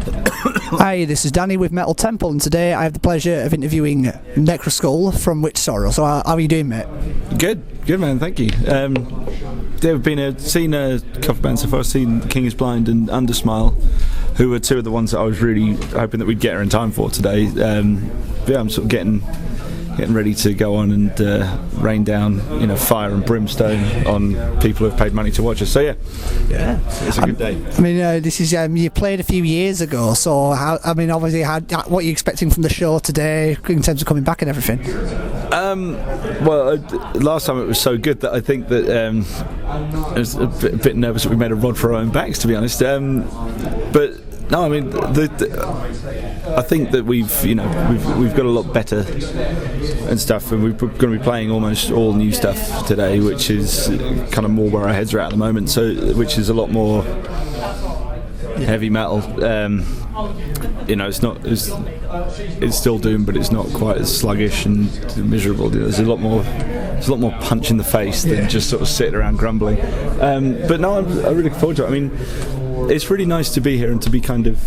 Hi, this is Danny with Metal Temple, and today I have the pleasure of interviewing Necroskull from Witchsorrow. So how are you doing, mate? Good man, thank you. They've seen a couple of bands so far. I've seen King is Blind and Undersmile, who were two of the ones that I was really hoping that we'd get her in time for today. I'm sort of getting ready to go on and rain down, fire and brimstone on people who've paid money to watch us. So yeah, it's a good day. I mean, this is you played a few years ago. So obviously, what are you expecting from the show today in terms of coming back and everything? Last time it was so good that I think that I was a bit nervous that we made a rod for our own backs, to be honest. But no, I mean, I think that we've got a lot better and stuff, and we're going to be playing almost all new stuff today, which is kind of more where our heads are at the moment. So, which is a lot more heavy metal. It's still doom, but it's not quite as sluggish and miserable. There's a lot more punch in the face than just sort of sitting around grumbling. But no, I'm really looking forward to it. I mean, it's really nice to be here and to be kind of.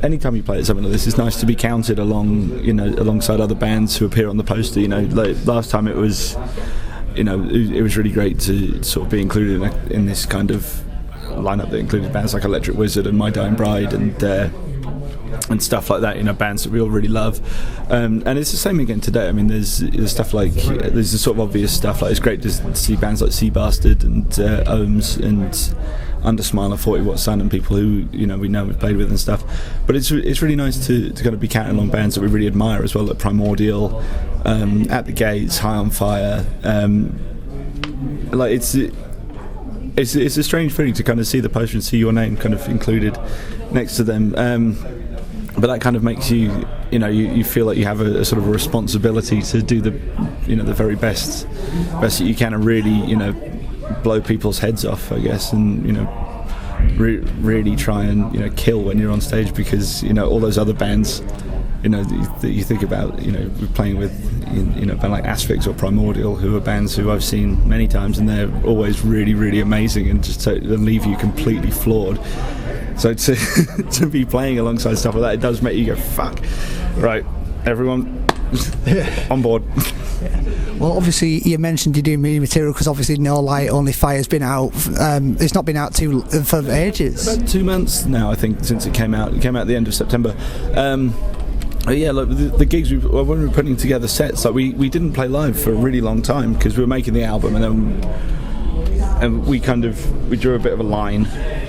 Anytime you play at something like this, it's nice to be counted alongside other bands who appear on the poster. Like last time it was really great to sort of be included in this kind of lineup that included bands like Electric Wizard and My Dying Bride and stuff like that. Bands that we all really love. And it's the same again today. I mean, there's stuff like there's the sort of obvious stuff. Like it's great to see bands like Sea Bastard and Ohms and Undersmile and 40 Watt Sun and people who we know we've played with and stuff. But it's really nice to kind of be counting along bands that we really admire as well, like Primordial, At the Gates, High on Fire. It's a strange feeling to kind of see the poster and see your name kind of included next to them. But that kind of makes you feel like you have a sort of a responsibility to do the very best that you can and really blow people's heads off, I guess, and really try and kill when you're on stage, because all those other bands that you think about, we're playing with a band like Asphyx or Primordial, who are bands who I've seen many times, and they're always really, really amazing and just leave you completely floored. So to be playing alongside stuff like that, it does make you go, fuck, right, everyone on board. Well, obviously you mentioned you're doing new material, because obviously No Light Only Fire's been out. It's not been out for ages. About 2 months now, I think, since it came out. It came out at the end of September. Like the gigs when we were putting together sets, like we didn't play live for a really long time because we were making the album, and we drew a bit of a line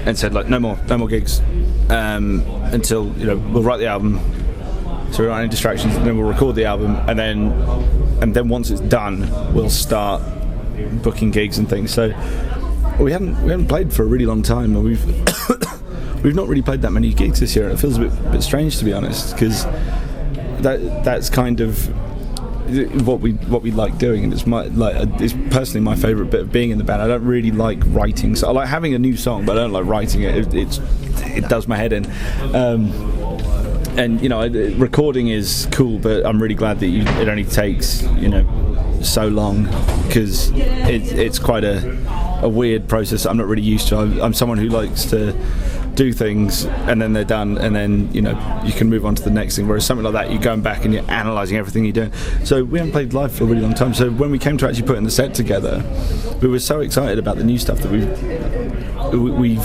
and said, like, no more gigs until we'll write the album, so we don't have any distractions, and then we'll record the album, and then once it's done we'll start booking gigs and things. So we haven't played for a really long time, and we've not really played that many gigs this year, and it feels a bit strange, to be honest, because that's kind of what we like doing, and it's personally my favourite bit of being in the band. I don't really like writing, so I like having a new song, but I don't like writing it. It does my head in. And recording is cool, but I'm really glad that it only takes so long, because it's quite a weird process I'm not really used to. I'm someone who likes to do things and then they're done, and then you can move on to the next thing, whereas something like that, you're going back and you're analysing everything you're doing. So we haven't played live for a really long time, so when we came to actually putting the set together, we were so excited about the new stuff that we've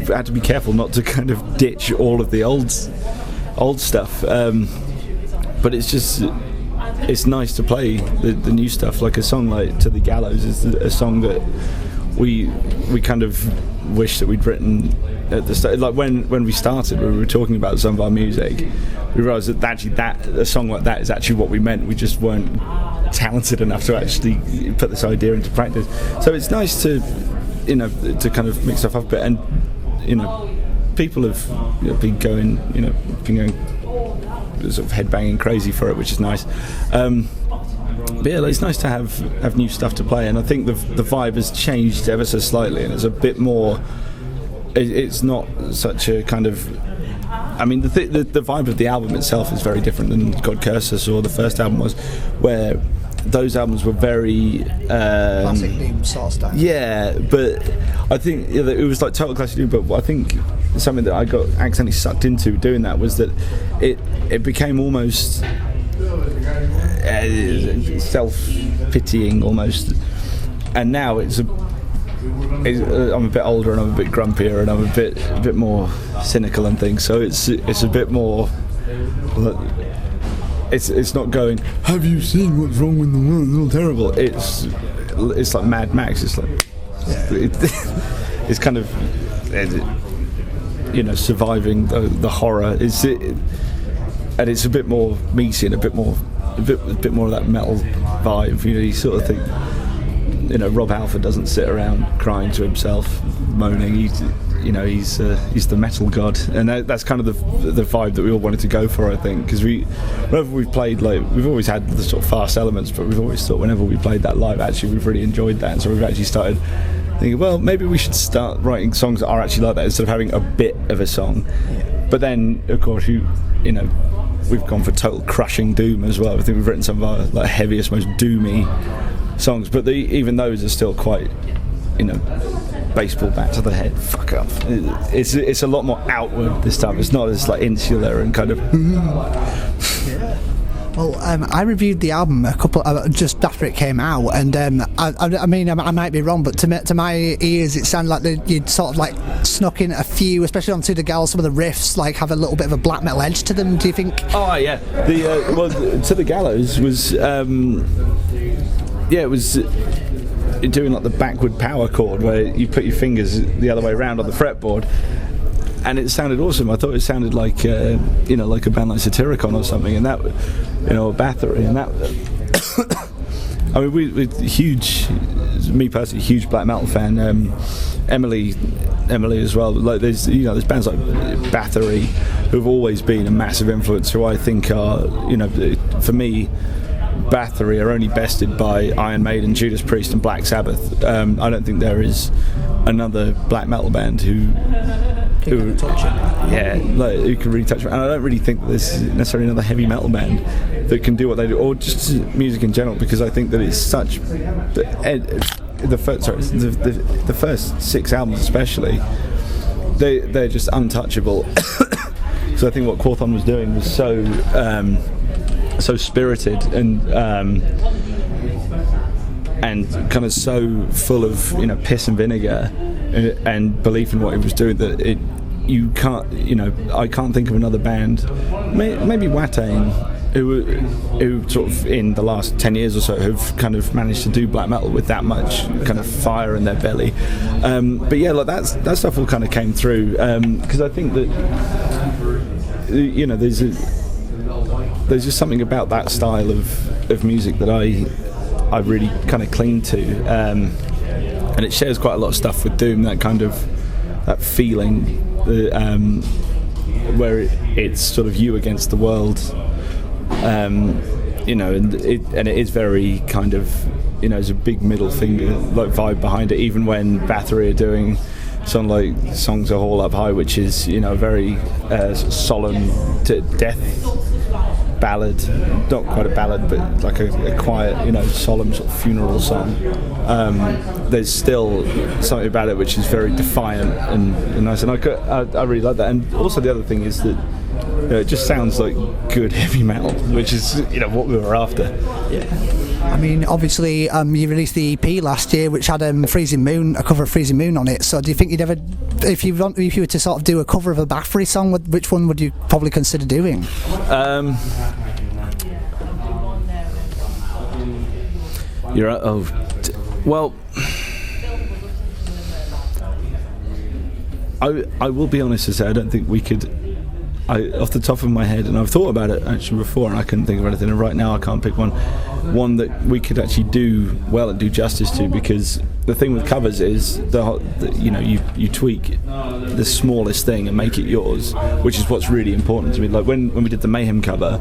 had to be careful not to kind of ditch all of the old stuff, but it's nice to play the new stuff. Like a song like To the Gallows is a song that we kind of wish that we'd written at the start. Like when we started, when we were talking about some of our music, we realised that actually a song like that is actually what we meant. We just weren't talented enough to actually put this idea into practice. So it's nice to to kind of mix stuff up a bit, and people have been going sort of headbanging crazy for it, which is nice. But yeah, it's nice to have new stuff to play, and I think the vibe has changed ever so slightly, and it's a bit more. It's not such a kind of. I mean, the vibe of the album itself is very different than God Curse Us or the first album was, where those albums were very classic doom sort of style. Yeah, but I think it was like total classic doom. But I think something that I got accidentally sucked into doing that was that it became almost self-pitying almost, and now I'm a bit older and I'm a bit grumpier and I'm a bit more cynical and things, so it's a bit more. It's not going, have you seen what's wrong with the world? It's all terrible. It's like Mad Max. It's like it's kind of surviving the horror. And it's a bit more meaty and a bit more of that metal vibe. You sort of think. Rob Halford doesn't sit around crying to himself, moaning. He's the metal god, and that's kind of the vibe that we all wanted to go for, I think, because whenever we've played, like, we've always had the sort of fast elements, but we've always thought whenever we played that live, actually we've really enjoyed that, and so we've actually started thinking, well, maybe we should start writing songs that are actually like that instead of having a bit of a song. But then, of course, we've gone for total crushing doom as well. I think we've written some of our heaviest, most doomy songs, but even those are still quite, baseball bat to the head, fuck off. It's a lot more outward this time. It's not as insular and kind of. Yeah. Well, I reviewed the album a couple just after it came out, and I mean, I might be wrong, but to my ears, it sounded like you'd sort of snuck in a few, especially on To the Gallows. Some of the riffs have a little bit of a black metal edge to them. Do you think? Oh yeah, To the Gallows was. It was doing the backward power chord where you put your fingers the other way around on the fretboard, and it sounded awesome. I thought it sounded like like a band like Satyricon or something, and that, a Bathory, and that. I mean, we huge. Me personally, huge black metal fan. Emily as well. There's bands like Bathory who've always been a massive influence. Who I think are for me. Bathory are only bested by Iron Maiden, Judas Priest and Black Sabbath. I don't think there is another black metal band who can touch it. Yeah, who can really touch it. And I don't really think that there's necessarily another heavy metal band that can do what they do, or just music in general, because I think that it's such the first 6 albums especially, they're just untouchable. So I think what Quorthon was doing was so spirited and kind of so full of piss and vinegar and belief in what he was doing that I can't think of another band, maybe Watain, who sort of in the last 10 years or so have kind of managed to do black metal with that much kind of fire in their belly. But yeah, that stuff all kind of came through, because I think that there's just something about that style of music that I really kind of cling to, and it shares quite a lot of stuff with Doom, that kind of that feeling where it's sort of you against the world, and it is very kind of there's a big middle finger vibe behind it, even when Bathory are doing something like Songs a Hall Up High, which is a very solemn death ballad, not quite a ballad, but like a quiet, solemn sort of funeral song. There's still something about it which is very defiant and nice, and I really like that. And also the other thing is that it just sounds like good heavy metal, which is what we were after. Yeah. I mean, obviously, you released the EP last year, which had Freezing Moon, a cover of Freezing Moon on it. So, do you think you'd ever, if you were to sort of do a cover of a Bathory song, which one would you probably consider doing? You're right. Well, I will be honest to say I don't think we could. Off the top of my head, and I've thought about it actually before, and I couldn't think of anything. And right now, I can't pick one that we could actually do well and do justice to. Because the thing with covers is you tweak the smallest thing and make it yours, which is what's really important to me. Like when we did the Mayhem cover,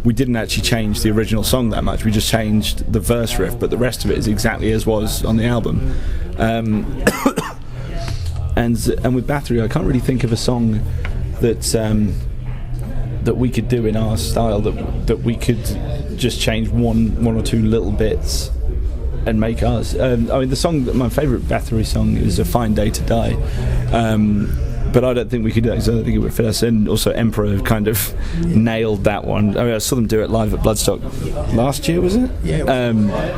we didn't actually change the original song that much. We just changed the verse riff, but the rest of it is exactly as was on the album. And with Bathory, I can't really think of a song that we could do in our style that we could just change one or two little bits and make ours. I mean, my favourite Bathory song is A Fine Day to Die, but I don't think we could do that because I don't think it would fit us. And also Emperor kind of nailed that one. I mean, I saw them do it live at Bloodstock last year, was it? Yeah.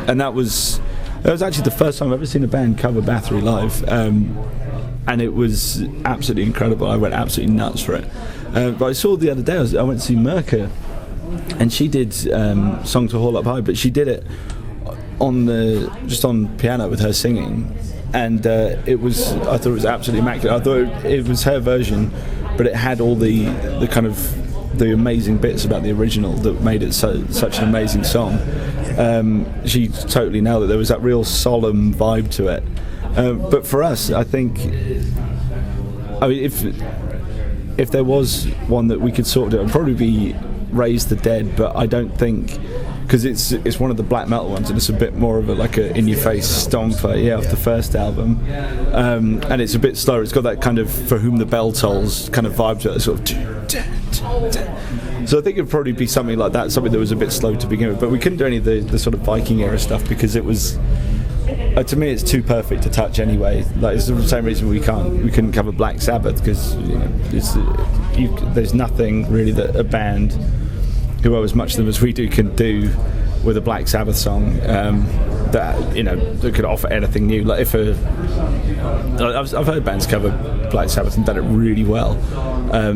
And that was actually the first time I've ever seen a band cover Bathory live, and it was absolutely incredible. I went absolutely nuts for it. But I saw the other day, I went to see Merca, and she did Song to Haul Up High, but she did it just on piano with her singing, and I thought it was absolutely immaculate. I thought it was her version, but it had all the kind of the amazing bits about the original that made it such an amazing song. She totally nailed it. There was that real solemn vibe to it. But for us, I think, I mean, if there was one that we could sort of do, it would probably be Raise the Dead, but I don't think, because it's one of the black metal ones, and it's a bit more of a in-your-face stomper, off the first album, and it's a bit slower. It's got that kind of For Whom the Bell Tolls kind of vibe to it, sort of. So I think it'd probably be something like that, something that was a bit slow to begin with. But we couldn't do any of the sort of Viking era stuff because it was. To me, it's too perfect to touch anyway. Like, it's the same reason we couldn't cover Black Sabbath, because there's nothing really that a band who owe as much to them as we do can do with a Black Sabbath song that could offer anything new. Like I've heard bands cover Black Sabbath and done it really well,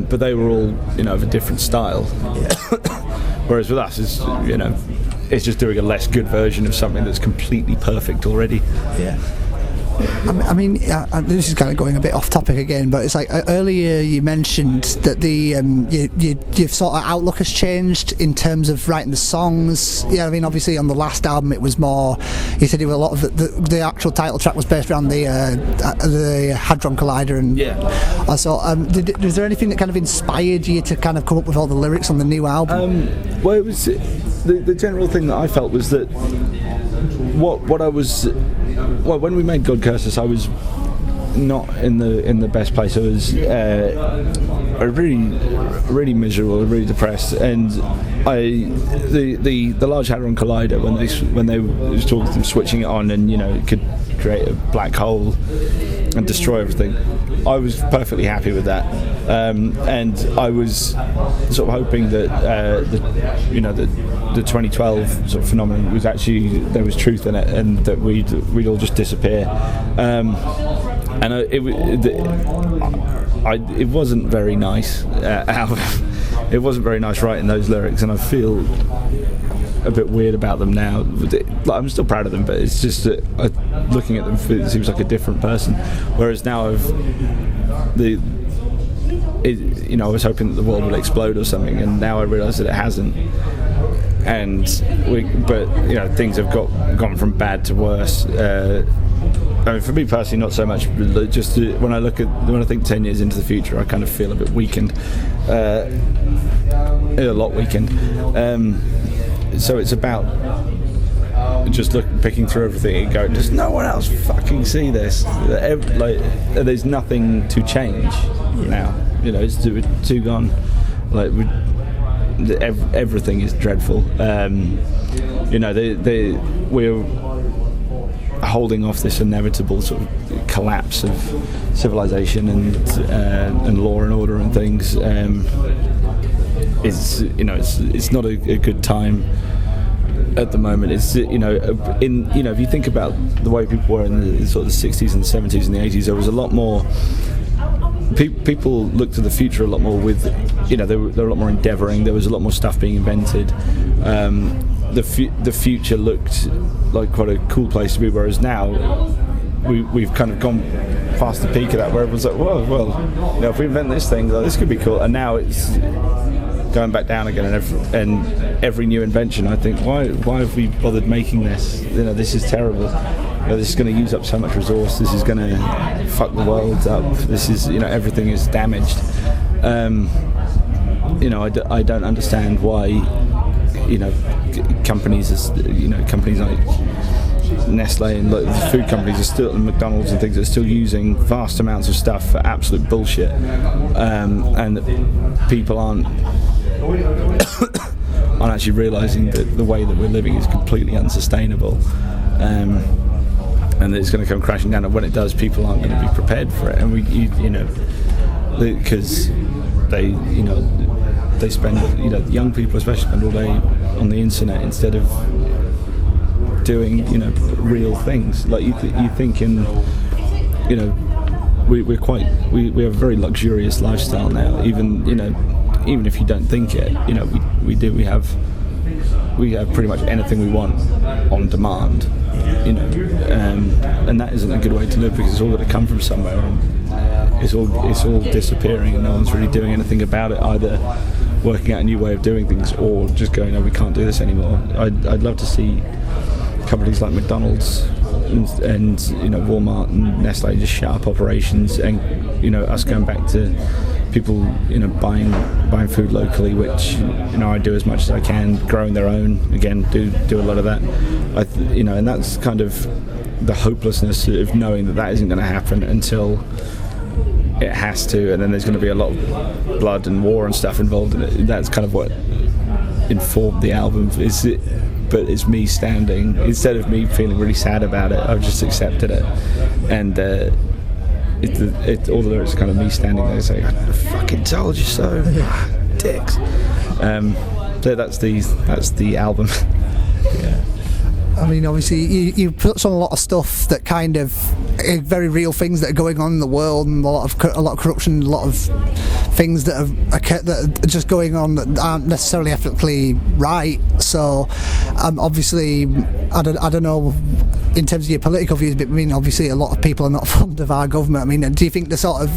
but they were all of a different style. Whereas with us, it's just doing a less good version of something that's completely perfect already. Yeah. I mean, this is kind of going a bit off topic again, but it's like earlier you mentioned that your sort of outlook has changed in terms of writing the songs. Yeah, I mean, obviously on the last album it was more. You said a lot of the actual title track was based around the Hadron Collider, and so was there anything that kind of inspired you to kind of come up with all the lyrics on the new album? Well, it was the general thing that I felt was that what I was. Well, when we made God Curse Us, I was not in the best place. I was really miserable, really depressed, and the Large Hadron Collider, when they was talking of switching it on, and it could create a black hole and destroy everything, I was perfectly happy with that, and I was sort of hoping that the 2012 sort of phenomenon was actually, there was truth in it, and that we'd all just disappear. And it wasn't very nice. It wasn't very nice writing those lyrics, and I feel a bit weird about them now. I'm still proud of them, but it's just that looking at them, it seems like a different person. Whereas now I was hoping that the world would explode or something, and now I realise that it hasn't. And things have gone from bad to worse. I mean, for me personally, not so much. Just when I think 10 years into the future, I kind of feel a bit weakened, a lot weakened. So it's about just picking through everything and going, does no one else fucking see this? There's nothing to change now. It's too gone. Everything is dreadful. We're holding off this inevitable sort of collapse of civilization and law and order and things. It's not a good time at the moment. It's if you think about the way people were in the sort of the 60s and the 70s and the 80s, there was a lot more. People looked to the future a lot more with, they were a lot more endeavouring. There was a lot more stuff being invented. The future looked like quite a cool place to be, whereas now we've kind of gone past the peak of that, where everyone's like, well, if we invent this thing, this could be cool. And now it's going back down again, and every new invention, I think, why have we bothered making this? This is terrible. This is going to use up so much resource. This is going to fuck the world up. This is, everything is damaged. I don't understand why, companies like Nestle and the food companies are still, and McDonald's and things, are still using vast amounts of stuff for absolute bullshit, and people aren't actually realising that the way that we're living is completely unsustainable. And it's going to come crashing down, and when it does, people aren't going to be prepared for it. And because they spend, young people especially spend all day on the internet instead of doing, real things. Like you think in, we have a very luxurious lifestyle now. Even if you don't think it, we have pretty much anything we want on demand, and that isn't a good way to live, because it's all got to come from somewhere, and it's all disappearing, and no one's really doing anything about it, either working out a new way of doing things or just going, we can't do this anymore. I'd love to see companies like McDonald's and Walmart and Nestle just shut up operations, and us going back to people buying food locally, which I do as much as I can, growing their own, again, do a lot of that. And that's kind of the hopelessness of knowing that isn't going to happen until it has to, and then there's going to be a lot of blood and war and stuff involved in it. That's kind of what informed the album. But it's me standing, instead of me feeling really sad about it, I've just accepted it, and all the lyrics are kind of me standing there saying, I fucking told you so, dicks. So that's the album. Yeah. I mean, obviously, you put on a lot of stuff that kind of very real things that are going on in the world, and a lot of corruption, a lot of things that are just going on that aren't necessarily ethically right. So, obviously, I don't know in terms of your political views, but I mean, obviously, a lot of people are not fond of our government. I mean, do you think the sort of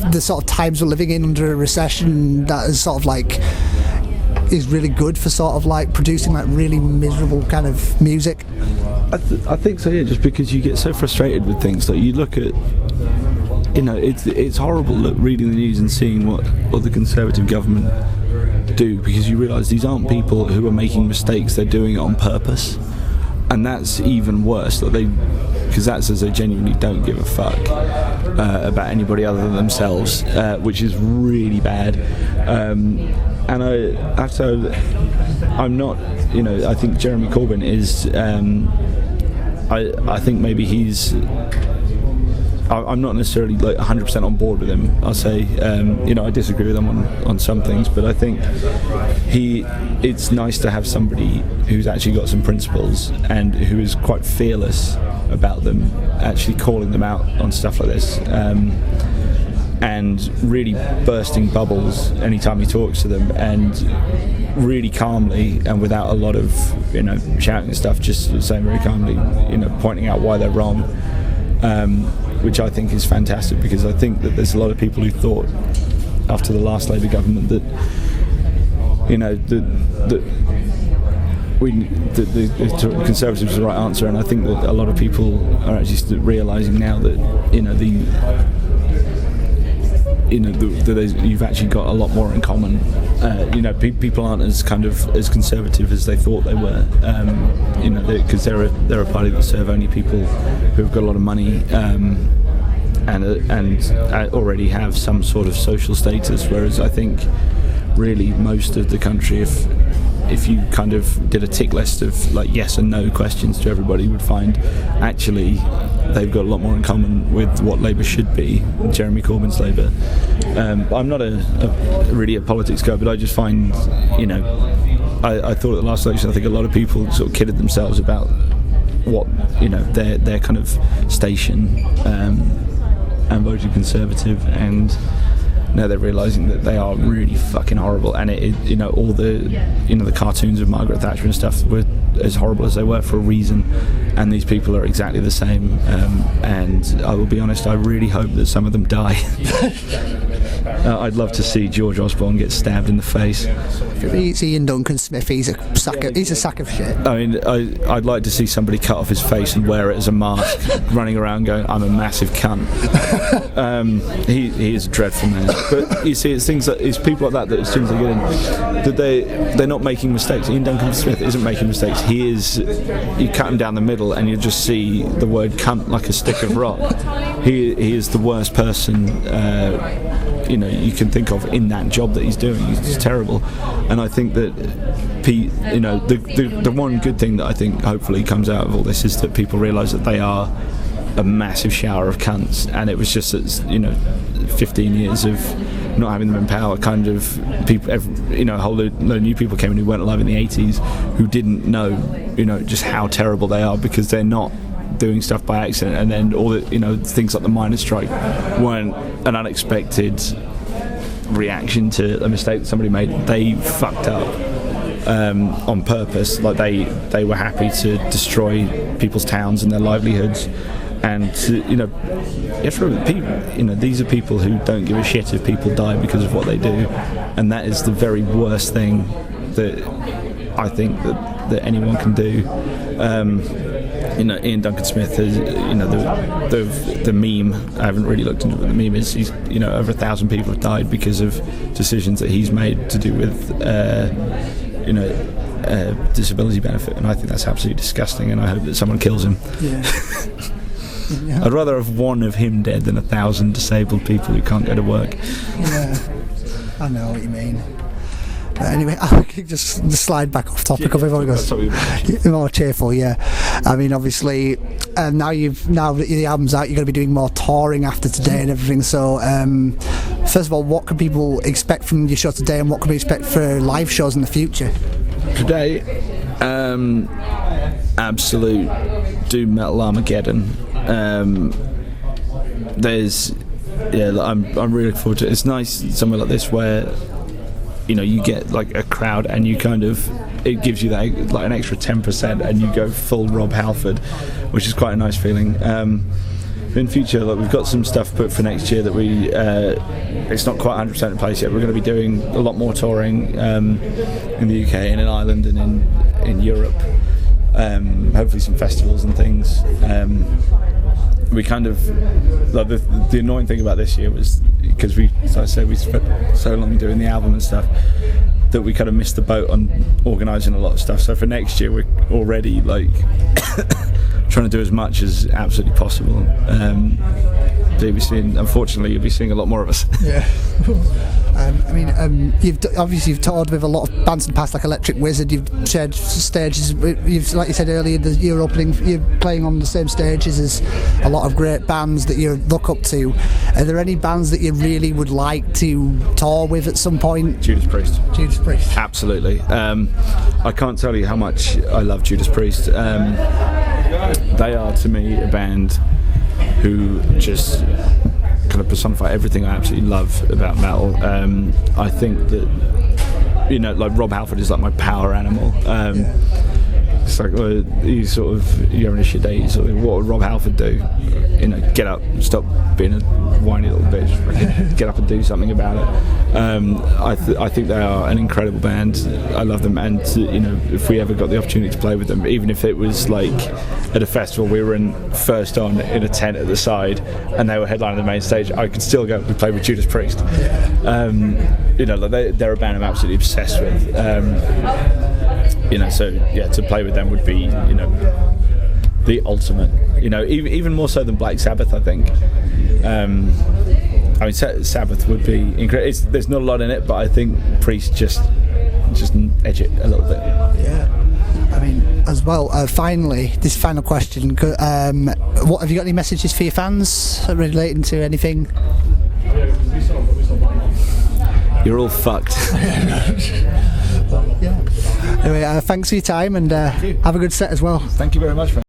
times we're living in under a recession that is sort of like is really good for sort of like producing like really miserable kind of music? I think so, yeah, just because you get so frustrated with things. Like you look at, it's horrible reading the news and seeing what the Conservative government do, because you realise these aren't people who are making mistakes, they're doing it on purpose. And that's even worse, because that says they genuinely don't give a fuck about anybody other than themselves, which is really bad. And I'm not, I think Jeremy Corbyn is, I think maybe he's, I'm not necessarily like 100% on board with him. I'll say, I disagree with him on some things, but I think it's nice to have somebody who's actually got some principles and who is quite fearless about them, actually calling them out on stuff like this, and really bursting bubbles anytime he talks to them, and really calmly and without a lot of shouting and stuff, just saying very calmly, pointing out why they're wrong. Which I think is fantastic, because I think that there's a lot of people who thought after the last Labour government that the Conservatives was the right answer, and I think that a lot of people are actually realising now that you've actually got a lot more in common. People aren't as kind of as conservative as they thought they were. Because they're a party that serve only people who've got a lot of money and already have some sort of social status. Whereas I think really most of the country, if you kind of did a tick list of like yes and no questions to everybody, would find actually they've got a lot more in common with what Labour should be, Jeremy Corbyn's Labour. I'm not really a politics guy, but I just find, I thought at the last election, I think a lot of people sort of kidded themselves about what, their kind of station, and voted Conservative, and now they're realising that they are really fucking horrible, and all the cartoons of Margaret Thatcher and stuff were as horrible as they were for a reason, and these people are exactly the same, and I will be honest, I really hope that some of them die. I'd love to see George Osborne get stabbed in the face. If it's Ian Duncan Smith, he's a sack of shit. I mean, I'd like to see somebody cut off his face and wear it as a mask, running around going, I'm a massive cunt. He is a dreadful man. But you see, it's people like that as soon as they get in, that they're not making mistakes. Ian Duncan Smith isn't making mistakes. He is, you cut him down the middle and you just see the word cunt like a stick of rock. He is the worst person you can think of in that job that he's doing. He's terrible. And I think that the one good thing that I think hopefully comes out of all this is that people realise that they are a massive shower of cunts, and it was just 15 years of not having them in power, kind of people, a whole load of new people came in who weren't alive in the 80s, who didn't know, just how terrible they are because they're not doing stuff by accident, and then all the things like the miners' strike weren't an unexpected reaction to a mistake that somebody made. They fucked up on purpose. Like they were happy to destroy people's towns and their livelihoods, and to, you have to remember, people, these are people who don't give a shit if people die because of what they do, and that is the very worst thing that I think that anyone can do. Ian Duncan Smith is, the meme. I haven't really looked into what the meme is. He's, over 1,000 people have died because of decisions that he's made to do with, disability benefit, and I think that's absolutely disgusting. And I hope that someone kills him. Yeah. Yeah. I'd rather have one of him dead than 1,000 disabled people who can't go to work. Yeah, I know what you mean. Anyway, I could just slide back off topic. We've only got more cheerful. Yeah, I mean, obviously, now that the album's out, you're going to be doing more touring after today and everything. So, first of all, what can people expect from your show today, and what can we expect for live shows in the future? Today, absolute doom metal Armageddon. I'm really looking forward to it. It's nice somewhere like this where you get like a crowd, and you kind of, it gives you that like an extra 10%, and you go full Rob Halford, which is quite a nice feeling. In future, like, we've got some stuff put for next year that we it's not quite 100% in place yet. We're going to be doing a lot more touring in the UK and in Ireland and in Europe. Hopefully some festivals and things. We kind of, like, the annoying thing about this year was because we spent so long doing the album and stuff that we kind of missed the boat on organising a lot of stuff. So for next year, we're already like trying to do as much as absolutely possible. Unfortunately, you'll be seeing a lot more of us. Yeah. You've toured with a lot of bands in the past, like Electric Wizard. You've shared stages. Like you said earlier, you're playing on the same stages as a lot of great bands that you look up to. Are there any bands that you really would like to tour with at some point? Judas Priest. Judas Priest. Absolutely. I can't tell you how much I love Judas Priest. They are, to me, a band who just kind of personify everything I absolutely love about metal. I think that, like, Rob Halford is like my power animal. It's like, you're having a shit day, what would Rob Halford do? Get up, stop being a whiny little bitch, get up and do something about it. I think they are an incredible band. I love them, and if we ever got the opportunity to play with them, even if it was like at a festival we were in first on in a tent at the side and they were headlining the main stage, I could still go and play with Judas Priest. They're a band I'm absolutely obsessed with. To play with them would be, the ultimate. Even more so than Black Sabbath, I think. Sabbath would be incredible. There's not a lot in it, but I think Priest just edge it a little bit. Yeah. As well, finally, this final question. What have you got? Any messages for your fans relating to anything? You're all fucked. Yeah. Anyway, thanks for your time, and have a good set as well. Thank you very much, man.